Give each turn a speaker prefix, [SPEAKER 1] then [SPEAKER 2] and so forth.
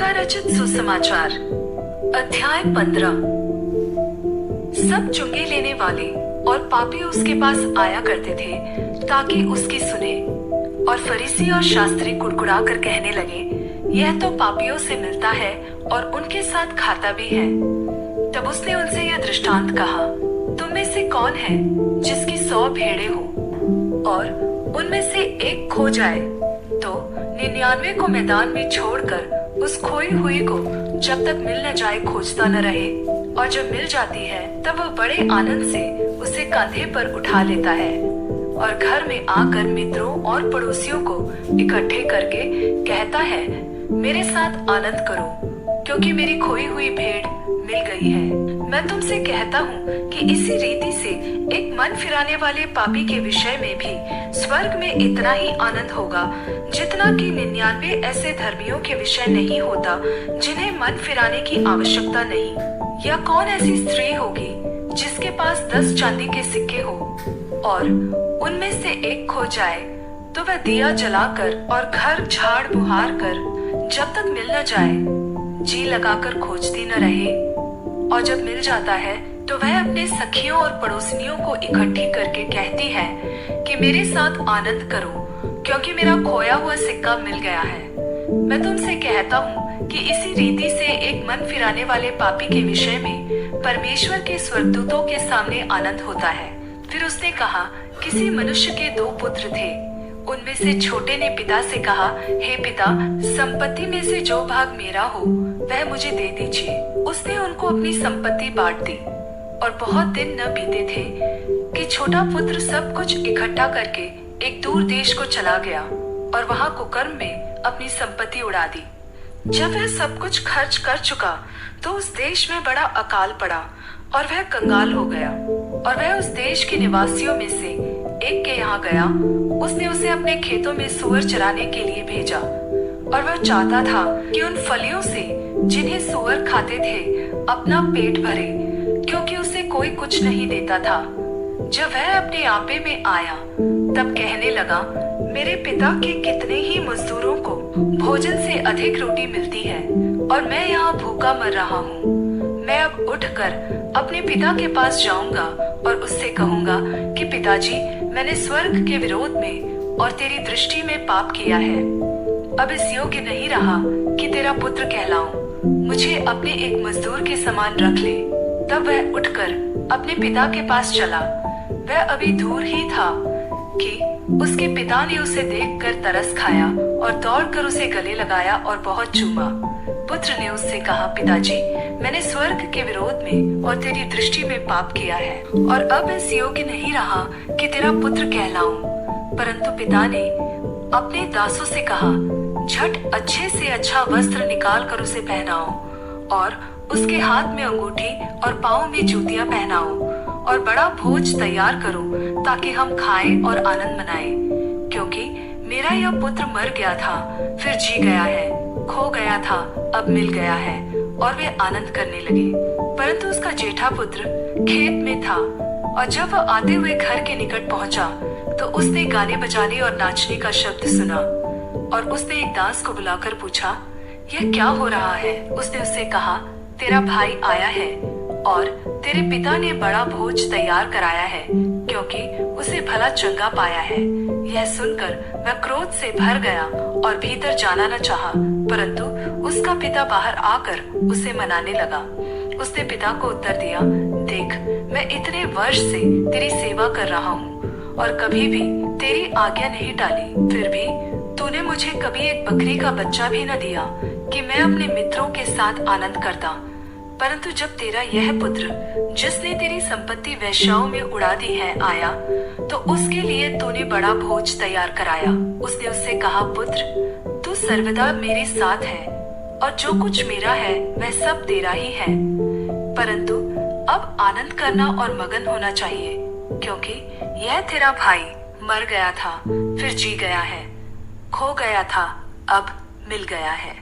[SPEAKER 1] लूका रचित सुसमाचार अध्याय 15। सब चुंगी लेने वाले और पापी उसके पास आया करते थे ताकि उसकी सुने। और फरीसी और शास्त्री कुड़कुड़ा कर कहने लगे, यह तो पापियों से मिलता है और उनके साथ खाता भी है। तब उसने उनसे यह दृष्टांत कहा, तुम में से कौन है जिसकी 100 भेड़ें हो और उनमें से एक खो जाए तो 99 को मैदान में छोड़कर उस खोई हुई को जब तक मिल न जाए खोजता न रहे, और जब मिल जाती है तब वह बड़े आनंद से उसे कंधे पर उठा लेता है और घर में आकर मित्रों और पड़ोसियों को इकट्ठे करके कहता है, मेरे साथ आनंद करो क्योंकि मेरी खोई हुई भेड़ मिल गई है। मैं तुमसे कहता हूँ कि इसी रीति से एक मन फिराने वाले पापी के विषय में भी स्वर्ग में इतना ही आनंद होगा जितना कि 99 ऐसे धर्मियों के विषय नहीं होता जिन्हें मन फिराने की आवश्यकता नहीं। या कौन ऐसी स्त्री होगी जिसके पास 10 चांदी के सिक्के हो और उनमें से एक खो जाए तो वह दिया जलाकर और घर झाड़ बुहार कर जब तक मिल न जाए जी लगाकर खोजती न रहे, और जब मिल जाता है तो वह अपने सखियों और पड़ोसियों को इकट्ठी करके कहती है कि मेरे साथ आनंद करो क्योंकि मेरा खोया हुआ सिक्का मिल गया है। मैं तुमसे कहता हूँ कि इसी रीति से एक मन फिराने वाले पापी के विषय में परमेश्वर के स्वर्गदूतों के सामने आनंद होता है। फिर उसने कहा, किसी मनुष्य के 2 पुत्र थे। उनमें से छोटे ने पिता से कहा, हे पिता, संपत्ति में से जो भाग मेरा हो वह मुझे दे दीजिए। उसने उनको अपनी संपत्ति बांट दी। और बहुत दिन न बीते थे कि छोटा पुत्र सब कुछ इकट्ठा करके एक दूर देश को चला गया और वहां कुकर्म में अपनी संपत्ति उड़ा दी। जब वह सब कुछ खर्च कर चुका तो उस देश में बड़ा अकाल पड़ा और वह कंगाल हो गया। और वह उस देश के निवासियों में से एक के यहाँ गया। उसने उसे अपने खेतों में सूअर चराने के लिए भेजा और वह चाहता था कि उन फलियों से जिन्हें सूअर खाते थे अपना पेट भरे, क्योंकि उसे कोई कुछ नहीं देता था। जब वह अपने आपे में आया तब कहने लगा, मेरे पिता के कितने ही मजदूरों को भोजन से अधिक रोटी मिलती है और मैं यहाँ भूखा मर रहा हूँ। मैं अब उठकर अपने पिता के पास जाऊंगा और उससे कहूंगा कि पिताजी, मैंने स्वर्ग के विरोध में और तेरी दृष्टि में पाप किया है। अब इस योग्य नहीं रहा कि तेरा पुत्र कहलाऊं। मुझे अपने एक मजदूर के समान रख ले। तब वह उठकर अपने पिता के पास चला। वह अभी दूर ही था कि उसके पिता ने उसे देखकर तरस खाया और दौड़कर उसे गले लगाया और बहुत चूमा। पुत्र ने उससे कहा, पिताजी, मैंने स्वर्ग के विरोध में और तेरी दृष्टि में पाप किया है और अब इस योग्य नहीं रहा कि तेरा पुत्र कहलाऊं। परंतु पिता ने अपने दासों से कहा, झट अच्छे से अच्छा वस्त्र निकाल कर उसे पहनाओ और उसके हाथ में अंगूठी और पाँव में जूतियां पहनाओ और बड़ा भोज तैयार करो ताकि हम खाएं और आनंद मनाएं। क्योंकि मेरा यह पुत्र मर गया था फिर जी गया है, खो गया था अब मिल गया है। और वे आनंद करने लगे। परंतु उसका जेठा पुत्र खेत में था और जब वह आते हुए घर के निकट पहुंचा तो उसने गाने बजाने और नाचने का शब्द सुना। और उसने एक दास को बुलाकर पूछा, यह क्या हो रहा है? उसने उससे कहा, तेरा भाई आया है और तेरे पिता ने बड़ा भोज तैयार कराया है क्योंकि उसे भला चंगा पाया है। यह सुनकर वह क्रोध से भर गया और भीतर जाना न चाहा, परंतु उसका पिता बाहर आकर उसे मनाने लगा। उसने पिता को उत्तर दिया, देख, मैं इतने वर्ष से तेरी सेवा कर रहा हूँ और कभी भी तेरी आज्ञा नहीं टाली, फिर भी तूने मुझे कभी एक बकरी का बच्चा भी न दिया कि मैं अपने मित्रों के साथ आनंद करता। परंतु जब तेरा यह पुत्र जिसने तेरी संपत्ति वेश्याओं में उड़ा दी है आया तो उसके लिए तूने बड़ा भोज तैयार कराया। उसने उससे कहा, पुत्र, तू सर्वदा मेरे साथ है और जो कुछ मेरा है वह सब तेरा ही है। परंतु अब आनंद करना और मगन होना चाहिए क्योंकि यह तेरा भाई मर गया था फिर जी गया है, खो गया था अब मिल गया है।